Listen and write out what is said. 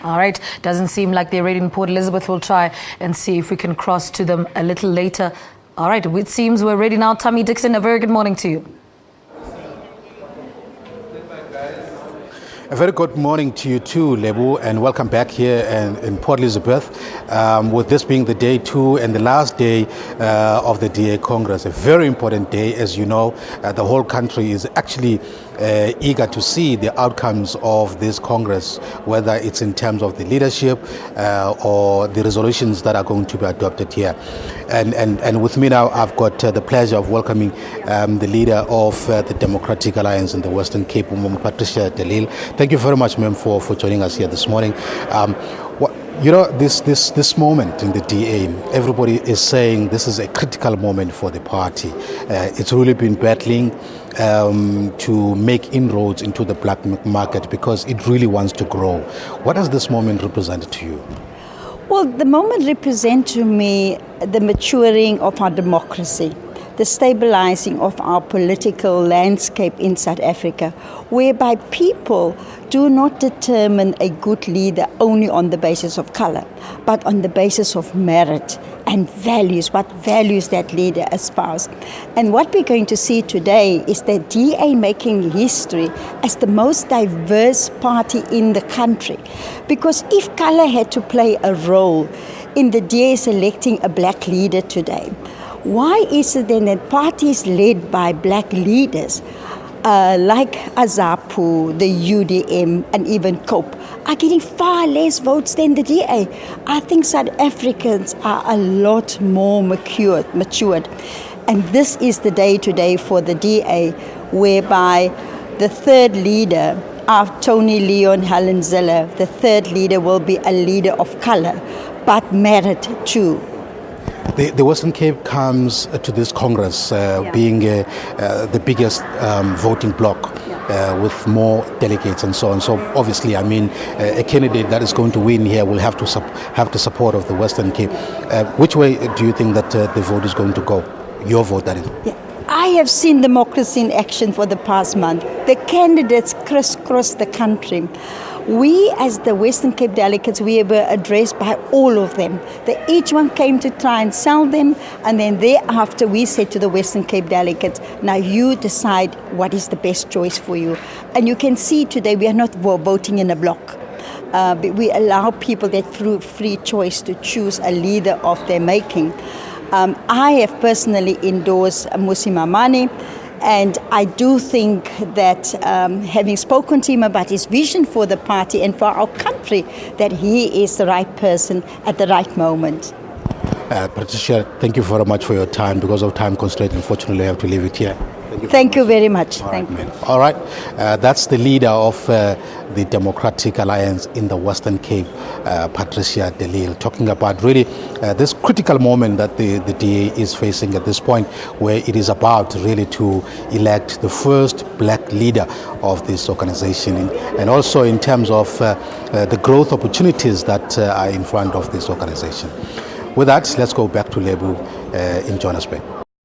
All right, doesn't seem like they're ready in Port Elizabeth. We'll try and see if we can cross to them a little later. All right, it seems we're ready now. Thami Dickson, a very good morning to you. A very good morning to you too, Lebu, and welcome back here in Port Elizabeth. With this being the day 2 and the last day of the DA Congress, a very important day. As you know, the whole country is actually eager to see the outcomes of this Congress, whether it's in terms of the leadership or the resolutions that are going to be adopted here. And with me now, I've got the pleasure of welcoming the leader of the Democratic Alliance in the Western Cape, Patricia de Lille. Thank you very much, ma'am, for joining us here this morning. This moment in the DA, everybody is saying this is a critical moment for the party. It's really been battling to make inroads into the black market because it really wants to grow. What does this moment represent to you? Well, the moment represents to me the maturing of our democracy, the stabilizing of our political landscape in South Africa, whereby people do not determine a good leader only on the basis of color, but on the basis of merit and values, what values that leader espouse. And what we're going to see today is the DA making history as the most diverse party in the country. Because if color had to play a role in the DA selecting a black leader today, why is it then that parties led by black leaders like AZAPU, the UDM, and even COPE are getting far less votes than the DA? I think South Africans are a lot more matured. And this is the day today for the DA, whereby the third leader of Tony Leon Helen Zille, the third leader will be a leader of color, but merit too. The Western Cape comes to this Congress being the biggest voting bloc with more delegates and so on. So obviously, I mean, a candidate that is going to win here will have to have the support of the Western Cape. Which way do you think that the vote is going to go? Your vote, that is. Yeah. I have seen democracy in action for the past month. The candidates crisscross the country. We, as the Western Cape delegates, we were addressed by all of them. Each one came to try and sell them, and then thereafter we said to the Western Cape delegates, now you decide what is the best choice for you. And you can see today we are not voting in a block. We allow people that through free choice to choose a leader of their making. I have personally endorsed Mmusi Maimane. And I do think that having spoken to him about his vision for the party and for our country, that he is the right person at the right moment. Patricia, thank you very much for your time. Because of time constraint, unfortunately, I have to leave it here. Thank you very much. Thank you. All right. That's the leader of the Democratic Alliance in the Western Cape, Patricia de Lille, talking about really this critical moment that the DA is facing at this point, where it is about really to elect the first black leader of this organization, and also in terms of the growth opportunities that are in front of this organization. With that, let's go back to Lebu in Johannesburg.